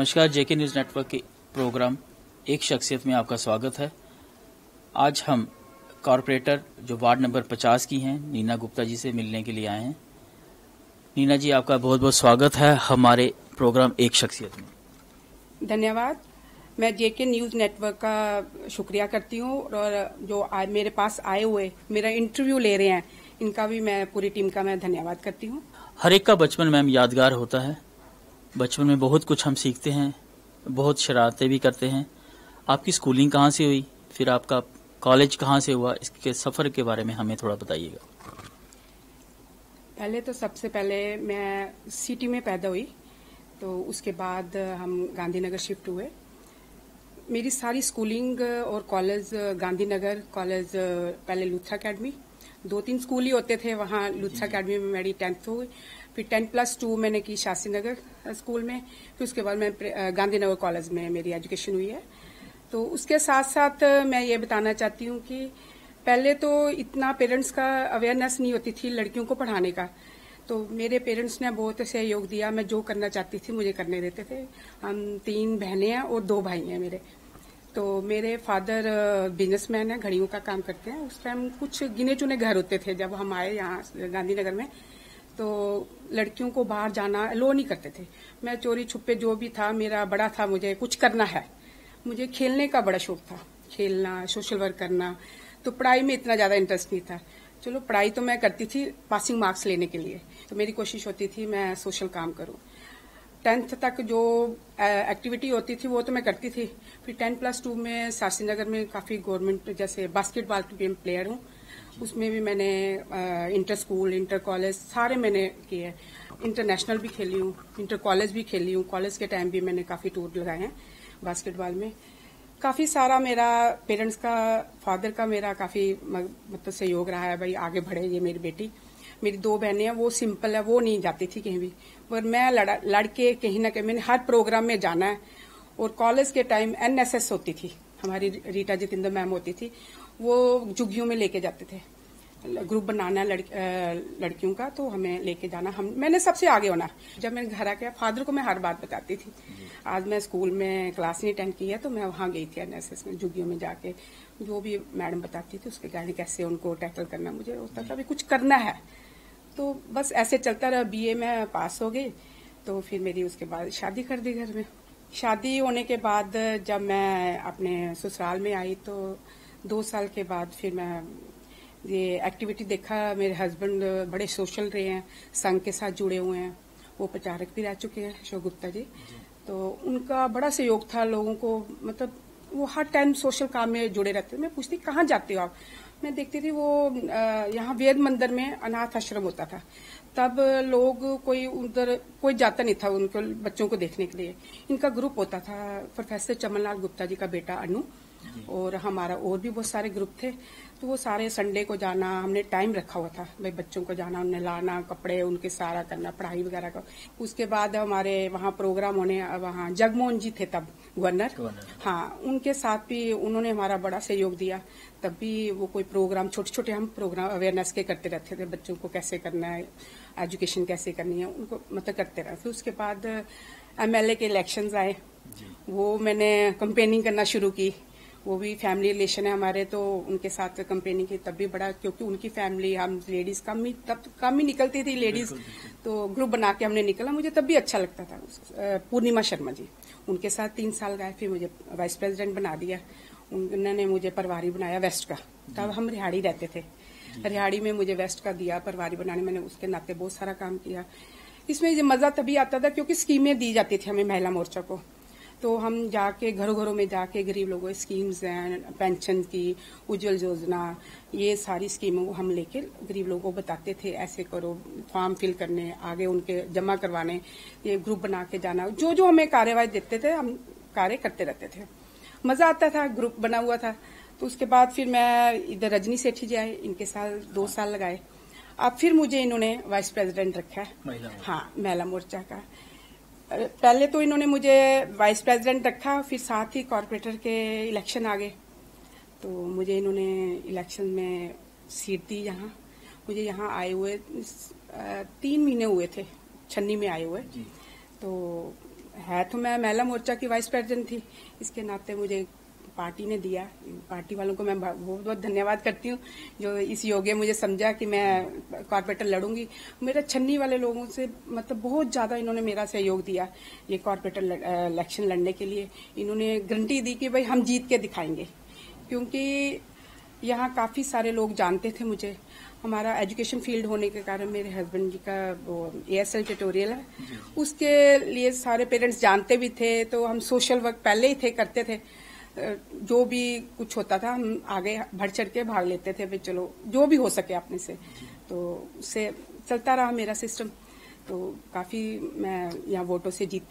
नमस्कार, जेके news network के programme एक शख्सियत में आपका स्वागत है। आज हम कॉरपोरेटर जो वार्ड नंबर 50 की हैं नीना गुप्ता जी से मिलने के लिए आए हैं। नीना जी, आपका बहुत बहुत स्वागत है हमारे प्रोग्राम एक शख्सियत में। धन्यवाद। मैं जेके न्यूज़ नेटवर्क का शुक्रिया करती हूँ और जो आज मेरे पास आए हुए मेरा इंटरव्यू ले रहे हैं, इनका भी मैं पूरी टीम का मैं धन्यवाद करती हूँ। हर एक का बचपन मैम यादगार होता है। बचपन में बहुत कुछ हम सीखते हैं, बहुत शरारतें भी करते हैं। आपकी स्कूलिंग कहाँ से हुई, फिर आपका कॉलेज कहाँ से हुआ, इसके सफ़र के बारे में हमें थोड़ा बताइएगा। पहले तो सबसे पहले मैं सिटी में पैदा हुई, तो उसके बाद हम गांधीनगर शिफ्ट हुए। मेरी सारी स्कूलिंग और कॉलेज गांधीनगर, कॉलेज पहले लूथरा अकेडमी, 2-3 स्कूल ही होते थे वहाँ। लूथरा अकेडमी में मेरी 10th हुई, फिर 10+2 मैंने की शास्त्री नगर स्कूल में, फिर उसके बाद मैं गांधीनगर कॉलेज में मेरी एजुकेशन हुई है। तो उसके साथ साथ मैं ये बताना चाहती हूँ कि पहले तो इतना पेरेंट्स का अवेयरनेस नहीं होती थी लड़कियों को पढ़ाने का, तो मेरे पेरेंट्स ने बहुत सहयोग दिया। मैं जो करना चाहती थी मुझे करने देते थे। हम 3 बहनें हैं और 2 भाई हैं मेरे। तो मेरे फादर बिजनेसमैन है, घड़ियों का काम करते हैं। उस टाइम कुछ गिने चुने घर होते थे जब हम आए यहाँ गांधीनगर में, तो लड़कियों को बाहर जाना अलो नहीं करते थे। मैं चोरी छुपे जो भी था मेरा बड़ा था, मुझे कुछ करना है। मुझे खेलने का बड़ा शौक था, खेलना, सोशल वर्क करना। तो पढ़ाई में इतना ज्यादा इंटरेस्ट नहीं था। चलो पढ़ाई तो मैं करती थी पासिंग मार्क्स लेने के लिए, तो मेरी कोशिश होती थी मैं सोशल काम करूं। 10th तक जो एक्टिविटी होती थी वो तो मैं करती थी। फिर 10+2 में शास्त्री नगर में काफी गवर्नमेंट जैसे बास्केटबॉल टीम प्लेयर हूँ, उसमें भी मैंने इंटर स्कूल, इंटर कॉलेज सारे मैंने किए। इंटरनेशनल भी खेली हूँ, इंटर कॉलेज भी खेली हूँ। कॉलेज के टाइम भी मैंने काफी टूर लगाए हैं बास्केटबॉल में। काफी सारा मेरा पेरेंट्स का, फादर का मेरा काफी मतलब सहयोग रहा है, भाई आगे बढ़े ये मेरी बेटी। मेरी 2 बहनें हैं, वो सिंपल है, वो नहीं जाती थी कहीं भी, पर मैं लड़के कहीं ना कहीं मैंने हर प्रोग्राम में जाना है। और कॉलेज के टाइम एनएसएस होती थी हमारी, रीटा जितेंद्र मैम होती थी, वो झुग्गियों में लेके जाते थे। ग्रुप बनाना लड़कियों का, तो हमें लेके जाना, मैंने सबसे आगे होना। जब मैं घर आ गया फादर को मैं हर बात बताती थी। आज मैं स्कूल में क्लास नहीं अटेंड की है, तो मैं वहां गई थी एनएसएस में, झुग्गियों में जाके जो भी मैडम बताती थी उसके गाइड कैसे उनको टैकल करना, मुझे होता था अभी कुछ करना है। तो बस ऐसे चलता रहा। बीए में पास हो गई, तो फिर मेरी उसके बाद शादी कर दी घर में। शादी होने के बाद जब मैं अपने ससुराल में आई, तो 2 साल के बाद फिर मैं ये एक्टिविटी देखा। मेरे हस्बैंड बड़े सोशल रहे हैं, संघ के साथ जुड़े हुए हैं, वो प्रचारक भी रह चुके हैं, अशोक गुप्ता जी। तो उनका बड़ा सहयोग था लोगों को, मतलब वो हर टाइम सोशल काम में जुड़े रहते थे। मैं पूछती कहाँ जाते हो आप, मैं देखती थी वो यहाँ वेद मंदिर में अनाथ आश्रम होता था, तब लोग कोई उधर कोई जाता नहीं था उनको बच्चों को देखने के लिए। इनका ग्रुप होता था, प्रोफेसर चमनलाल गुप्ता जी का बेटा अनु, और हमारा और भी बहुत सारे ग्रुप थे। तो वो सारे संडे को जाना, हमने टाइम रखा हुआ था भाई बच्चों को जाना, उन्हें लाना, कपड़े उनके सारा करना, पढ़ाई वगैरह का। उसके बाद हमारे वहाँ प्रोग्राम होने, वहाँ जगमोहन जी थे तब गवर्नर, हाँ, उनके साथ भी उन्होंने हमारा बड़ा सहयोग दिया। तब भी वो कोई प्रोग्राम, छोटे छोटे हम प्रोग्राम अवेयरनेस के करते रहते थे, बच्चों को कैसे करना है, एजुकेशन कैसे करनी है, उनको मतलब करते रहे। फिर उसके बाद एमएलए के इलेक्शंस आए, वो मैंने कंपेनिंग करना शुरू की। वो भी फैमिली रिलेशन है हमारे, तो उनके साथ कंपेनिंग की। तब भी बड़ा, क्योंकि उनकी फैमिली, हम लेडीज तब कम ही निकलती थी लेडीज, तो ग्रुप बना के हमने निकला। मुझे तब भी अच्छा लगता था। पूर्णिमा शर्मा जी, उनके साथ 3 साल गए, फिर मुझे वाइस प्रेसिडेंट बना दिया। उन्होंने मुझे प्रभारी बनाया वेस्ट का, तब हम रिहाड़ी रहते थे, रिहाड़ी में मुझे वेस्ट का दिया प्रभारी बनाने। मैंने उसके नाते बहुत सारा काम किया। इसमें मजा तभी आता था क्योंकि स्कीमें दी जाती थी हमें महिला मोर्चा को, तो हम जाके घरों घरों में जाके गरीब लोगों की स्कीम्स हैं, पेंशन की, उज्जवल योजना, ये सारी स्कीमों को हम लेके गरीब लोगों को बताते थे, ऐसे करो, फॉर्म फिल करने, आगे उनके जमा करवाने, ये ग्रुप बना के जाना। जो जो हमें कार्यवाही देते थे हम कार्य करते रहते थे, मजा आता था, ग्रुप बना हुआ था। तो उसके बाद फिर मैं इधर रजनी सेठी जी आए, इनके साथ 2 साल लगाए। अब फिर मुझे इन्होंने वाइस प्रेसिडेंट रखा है, हाँ, महिला मोर्चा का। पहले तो इन्होंने मुझे वाइस प्रेसिडेंट रखा, फिर साथ ही कॉर्पोरेटर के इलेक्शन आ गए, तो मुझे इन्होंने इलेक्शन में सीट दी। यहाँ मुझे यहाँ आए हुए 3 महीने हुए थे, छन्नी में आए हुए, तो है तो मैं महिला मोर्चा की वाइस प्रेसिडेंट थी, इसके नाते मुझे पार्टी ने दिया। पार्टी वालों को मैं बहुत बहुत धन्यवाद करती हूँ जो इस योग्य मुझे समझा कि मैं कॉर्पोरेटर लड़ूंगी। मेरे छन्नी वाले लोगों से मतलब बहुत ज्यादा इन्होंने मेरा सहयोग दिया ये कॉर्पोरेटर इलेक्शन लड़ने के लिए। इन्होंने गारंटी दी कि भाई हम जीत के दिखाएंगे, क्योंकि यहाँ काफी सारे लोग जानते थे मुझे। हमारा एजुकेशन फील्ड होने के कारण मेरे हस्बैंड जी का वो ASL ट्यूटोरियल है, उसके लिए सारे पेरेंट्स जानते भी थे। तो हम सोशल वर्क पहले ही करते थे, जो भी कुछ होता था हम आगे बढ़ चढ़ के भाग लेते थे, भाई चलो जो भी हो सके अपने से। तो उससे चलता रहा मेरा सिस्टम। तो काफी मैं यहाँ वोटों से जीत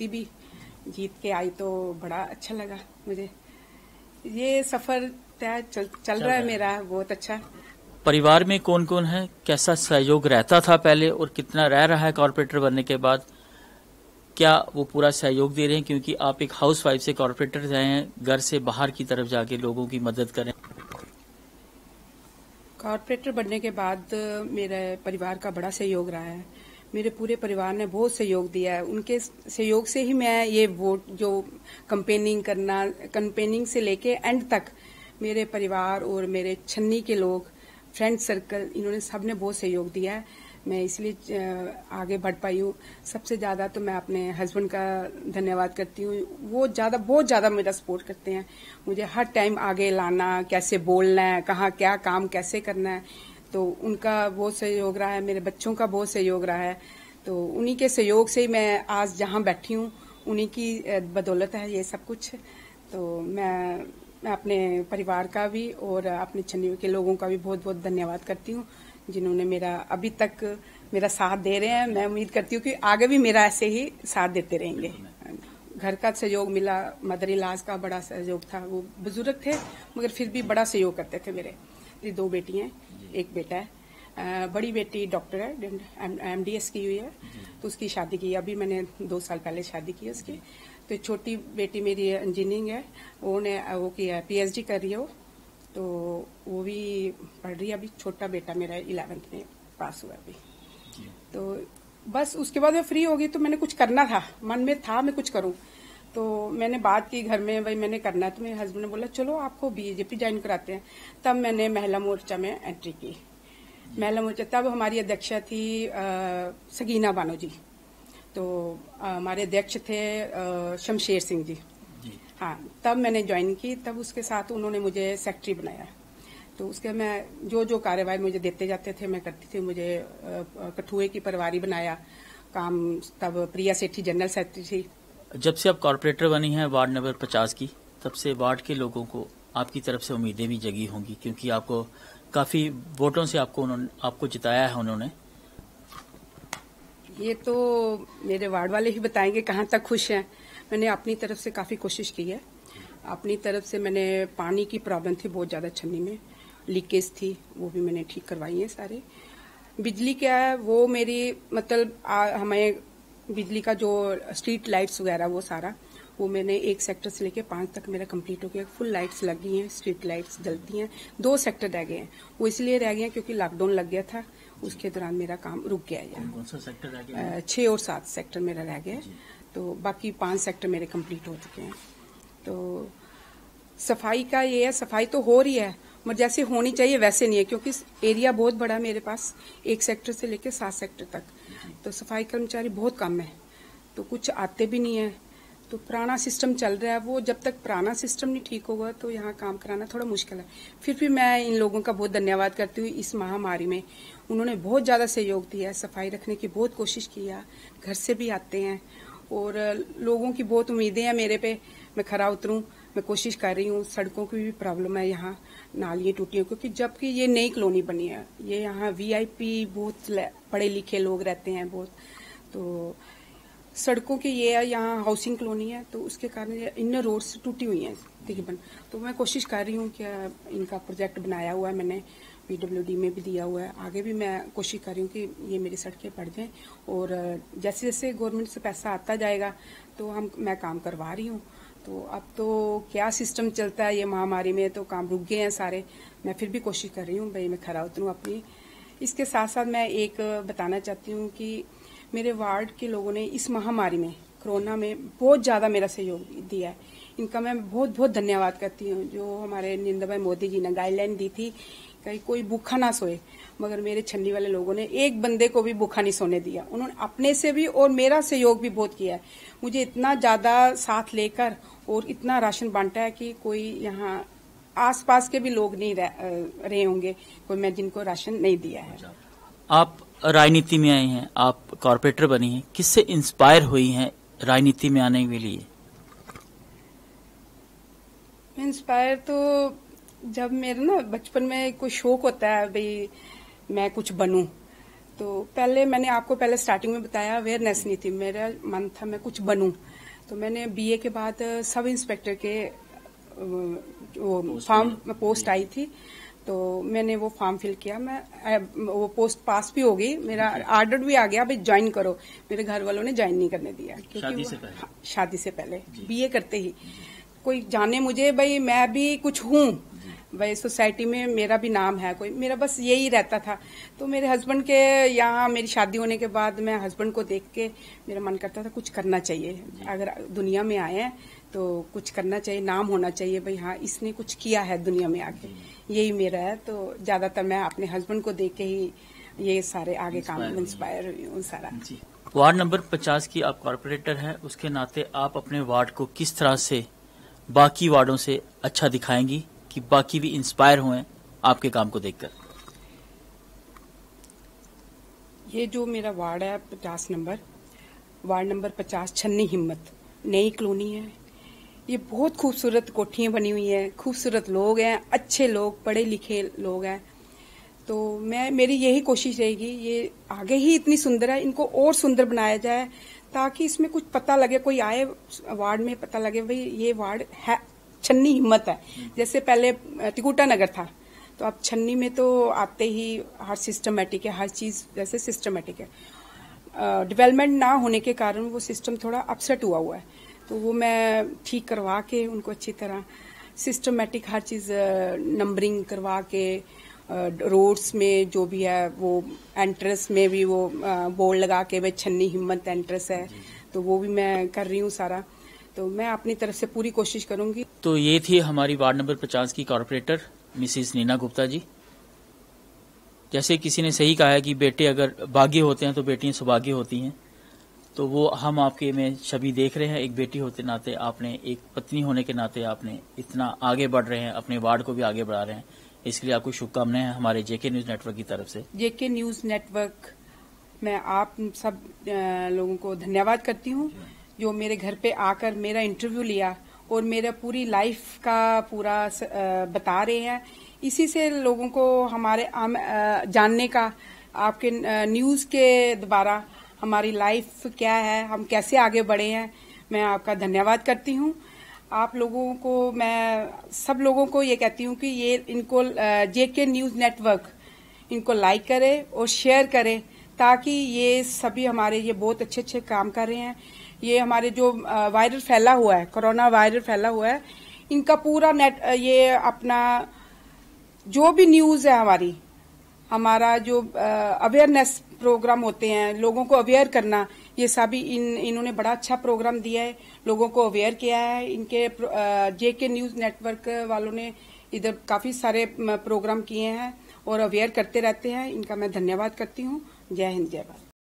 के आई, तो बड़ा अच्छा लगा मुझे। ये सफर चल रहा है मेरा बहुत अच्छा। परिवार में कौन कौन है, कैसा सहयोग रहता था पहले और कितना रह रहा है कॉर्पोरेटर बनने के बाद? क्या वो पूरा सहयोग दे रहे हैं, क्योंकि आप एक हाउसवाइफ से कॉर्पोरेटर रहे हैं, घर से बाहर की तरफ जाके लोगों की मदद करें? कॉर्पोरेटर बनने के बाद मेरे परिवार का बड़ा सहयोग रहा है। मेरे पूरे परिवार ने बहुत सहयोग दिया है। उनके सहयोग से ही मैं ये वोट जो कंपेनिंग से लेके एंड तक मेरे परिवार और मेरे छन्नी के लोग, फ्रेंड सर्कल, इन्होंने सबने बहुत सहयोग दिया है। मैं इसलिए आगे बढ़ पाई हूँ। सबसे ज्यादा तो मैं अपने हस्बैंड का धन्यवाद करती हूँ। वो बहुत ज्यादा मेरा सपोर्ट करते हैं, मुझे हर टाइम आगे लाना, कैसे बोलना है, कहाँ क्या काम कैसे करना है। तो उनका बहुत सहयोग रहा है, मेरे बच्चों का बहुत सहयोग रहा है। तो उन्हीं के सहयोग से ही मैं आज जहाँ बैठी हूँ, उन्हीं की बदौलत है ये सब कुछ। तो मैं अपने परिवार का भी और अपने छन्नी के लोगों का भी बहुत बहुत धन्यवाद करती हूँ, जिन्होंने मेरा अभी तक मेरा साथ दे रहे हैं। मैं उम्मीद करती हूँ कि आगे भी मेरा ऐसे ही साथ देते रहेंगे। घर का सहयोग मिला, मदर इलाज का बड़ा सहयोग था। वो बुजुर्ग थे मगर फिर भी बड़ा सहयोग करते थे। मेरे 2 बेटी हैं, 1 बेटा है। बड़ी बेटी डॉक्टर है, MDS की हुई है, तो उसकी शादी की अभी मैंने 2 साल पहले शादी की उसकी। तो छोटी बेटी मेरी इंजीनियरिंग है, वो किया PhD कर रही है वो, तो वो भी पढ़ रही है अभी। छोटा बेटा मेरा 11th में पास हुआ अभी। तो बस उसके बाद मैं फ्री हो गई, तो मैंने कुछ करना था, मन में था मैं कुछ करूं। तो मैंने बात की घर में, भाई मैंने करना है। तो मेरे हस्बैंड ने बोला चलो आपको BJP ज्वाइन कराते हैं। तब मैंने महिला मोर्चा में एंट्री की। महिला मोर्चा तब हमारी अध्यक्षा थी सगीना बानो जी, तो हमारे अध्यक्ष थे शमशेर सिंह जी। हाँ, तब मैंने ज्वाइन की। तब उसके साथ उन्होंने मुझे सेक्रेटरी बनाया। तो उसके मैं जो कार्यवाही मुझे देते जाते थे मैं करती थी। मुझे कठुए की प्रभारी बनाया काम, तब प्रिया सेठी जनरल सेक्रेटरी थी। जब से आप कॉर्पोरेटर बनी हैं वार्ड नंबर 50 की, तब से वार्ड के लोगों को आपकी तरफ से उम्मीदें भी जगी होंगी, क्योंकि आपको काफी वोटों से आपको जिताया है उन्होंने। ये तो मेरे वार्ड वाले ही बताएंगे कहाँ तक खुश हैं। मैंने अपनी तरफ से काफी कोशिश की है। अपनी तरफ से मैंने पानी की प्रॉब्लम थी बहुत ज्यादा, छन्नी में लीकेज थी, वो भी मैंने ठीक करवाई है सारे। बिजली क्या है वो मेरी मतलब हमें बिजली का जो स्ट्रीट लाइट्स वगैरह वो सारा वो मैंने 1 सेक्टर से लेके 5 तक मेरा कंप्लीट हो गया। फुल लाइट्स लग गई हैं, स्ट्रीट लाइट्स जलती हैं। 2 सेक्टर रह गए हैं, वो इसलिए रह गए हैं क्योंकि लॉकडाउन लग गया था, उसके दौरान मेरा काम रुक गया है। कौन सा सेक्टर रह गया? 6 और 7 सेक्टर मेरा रह गया है, तो बाकी 5 सेक्टर मेरे कंप्लीट हो चुके हैं। तो सफाई का ये है, सफाई तो हो रही है मगर जैसे होनी चाहिए वैसे नहीं है, क्योंकि एरिया बहुत बड़ा है मेरे पास, 1 सेक्टर से लेकर 7 सेक्टर तक। तो सफाई कर्मचारी बहुत कम है, तो कुछ आते भी नहीं है। तो पुराना सिस्टम चल रहा है, वो जब तक पुराना सिस्टम नहीं ठीक होगा तो यहाँ काम कराना थोड़ा मुश्किल है। फिर भी मैं इन लोगों का बहुत धन्यवाद करती हूँ। इस महामारी में उन्होंने बहुत ज्यादा सहयोग दिया है, सफाई रखने की बहुत कोशिश की है। घर से भी आते हैं और लोगों की बहुत उम्मीदें हैं मेरे पे, मैं खरा उतरूं। मैं कोशिश कर रही हूँ। सड़कों की भी प्रॉब्लम है यहाँ, नालियाँ टूटी हैं, क्योंकि जबकि ये नई कॉलोनी बनी है, ये यहाँ VIP बहुत पढ़े लिखे लोग रहते हैं बहुत। तो सड़कों की ये है, यहाँ हाउसिंग कॉलोनी है, तो उसके कारण इनर रोड्स टूटी हुई हैं तकरीबन। तो मैं कोशिश कर रही हूँ कि इनका प्रोजेक्ट बनाया हुआ है मैंने, PWD में भी दिया हुआ है। आगे भी मैं कोशिश कर रही हूँ कि ये मेरी सड़कें पड़ जाएं, और जैसे जैसे गवर्नमेंट से पैसा आता जाएगा तो मैं काम करवा रही हूँ। तो अब तो क्या सिस्टम चलता है ये महामारी में, तो काम रुक गए हैं सारे। मैं फिर भी कोशिश कर रही हूँ भाई मैं खरा उतरूँ अपनी। इसके साथ साथ मैं एक बताना चाहती हूँ कि मेरे वार्ड के लोगों ने इस महामारी में कोरोना में बहुत ज्यादा मेरा सहयोग दिया है। इनका मैं बहुत बहुत धन्यवाद करती हूँ। जो हमारे नरेंद्र भाई मोदी जी ने गाइडलाइन दी थी कहीं कोई भूखा ना सोए, मगर मेरे छन्नी वाले लोगों ने एक बंदे को भी भूखा नहीं सोने दिया। उन्होंने अपने से भी और मेरा सहयोग भी बहुत किया है। मुझे इतना ज्यादा साथ लेकर और इतना राशन बांटा है कि कोई यहाँ आसपास के भी लोग नहीं रहे होंगे कोई मैं जिनको राशन नहीं दिया है। आप राजनीति में आई हैं, आप कॉर्पोरेटर बनी हैं, किससे इंस्पायर हुई हैं राजनीति में आने के लिए? इंस्पायर तो जब मेरा ना बचपन में कोई शौक होता है भाई मैं कुछ बनूं, तो पहले मैंने आपको पहले स्टार्टिंग में बताया अवेयरनेस नहीं थी, मेरा मन था मैं कुछ बनूं। तो मैंने बीए के बाद सब इंस्पेक्टर के वो फॉर्म पोस्ट आई थी, तो मैंने वो फॉर्म फिल किया। मैं वो पोस्ट पास भी हो गई, मेरा ऑर्डर भी आ गया भाई ज्वाइन करो। मेरे घर वालों ने ज्वाइन नहीं करने दिया क्योंकि शादी से पहले बीए करते ही कोई जाने मुझे भाई मैं भी कुछ हूँ भाई सोसाइटी में, मेरा भी नाम है कोई, मेरा बस यही रहता था। तो मेरे हस्बैंड के यहाँ मेरी शादी होने के बाद मैं हस्बैंड को देख के मेरा मन करता था कुछ करना चाहिए, अगर दुनिया में आए हैं तो कुछ करना चाहिए, नाम होना चाहिए भाई हाँ इसने कुछ किया है दुनिया में आके, यही मेरा है। तो ज्यादातर मैं अपने हस्बैंड को देख के ही ये सारे आगे काम इंस्पायर हुई हूँ सारा। वार्ड नंबर 50 की आप कॉर्पोरेटर हैं, उसके नाते आप अपने वार्ड को किस तरह से बाकी वार्डों से अच्छा दिखाएंगी कि बाकी भी इंस्पायर हुए आपके काम को देखकर? ये जो मेरा वार्ड है 50 नंबर, वार्ड नंबर 50 छन्नी हिम्मत नई कॉलोनी है। ये बहुत खूबसूरत कोठियां बनी हुई हैं, खूबसूरत लोग हैं, अच्छे लोग, पढ़े लिखे लोग हैं। तो मेरी यही कोशिश रहेगी, ये आगे ही इतनी सुंदर है, इनको और सुंदर बनाया जाए ताकि इसमें कुछ पता लगे, कोई आए वार्ड में पता लगे भाई ये वार्ड है छन्नी हिम्मत है। जैसे पहले टिकुटा नगर था, तो अब छन्नी में तो आते ही हर सिस्टमेटिक है, हर चीज जैसे सिस्टमेटिक है। डेवलपमेंट ना होने के कारण वो सिस्टम थोड़ा अपसेट हुआ है, तो वो मैं ठीक करवा के उनको अच्छी तरह सिस्टमेटिक हर चीज नंबरिंग करवा के, रोड्स में जो भी है वो एंट्रेंस में भी वो बोर्ड लगा के भाई छन्नी हिम्मत एंट्रेंस है, तो वो भी मैं कर रही हूँ सारा। तो मैं अपनी तरफ से पूरी कोशिश करूंगी। तो ये थी हमारी वार्ड नंबर 50 की कॉर्पोरेटर मिसिस नीना गुप्ता जी। जैसे किसी ने सही कहा है कि बेटे अगर भाग्य होते हैं तो बेटियां सौभाग्य होती हैं, तो वो हम आपके में छवि देख रहे हैं। एक बेटी होते नाते आपने, एक पत्नी होने के नाते आपने इतना आगे बढ़ रहे हैं, अपने वार्ड को भी आगे बढ़ा रहे हैं, इसके लिए आपको शुभकामनाएं हैं हमारे जेके न्यूज नेटवर्क की तरफ से। जेके न्यूज नेटवर्क मैं आप सब लोगों को धन्यवाद करती हूँ जो मेरे घर पे आकर मेरा इंटरव्यू लिया और मेरा पूरी लाइफ का पूरा बता रहे हैं। इसी से लोगों को हमारे जानने का, आपके न्यूज के द्वारा हमारी लाइफ क्या है, हम कैसे आगे बढ़े हैं, मैं आपका धन्यवाद करती हूँ। आप लोगों को मैं सब लोगों को ये कहती हूँ कि ये इनको जेके न्यूज नेटवर्क इनको लाइक करे और शेयर करे, ताकि ये सभी हमारे ये बहुत अच्छे अच्छे काम कर रहे हैं। ये हमारे जो वायरल फैला हुआ है, कोरोना वायरल फैला हुआ है, इनका पूरा नेट ये अपना जो भी न्यूज है हमारा जो अवेयरनेस प्रोग्राम होते हैं, लोगों को अवेयर करना, ये सभी इन्होंने बड़ा अच्छा प्रोग्राम दिया है, लोगों को अवेयर किया है। इनके जेके न्यूज नेटवर्क वालों ने इधर काफी सारे प्रोग्राम किए हैं और अवेयर करते रहते हैं। इनका मैं धन्यवाद करती हूँ। जय हिंद, जय भारत।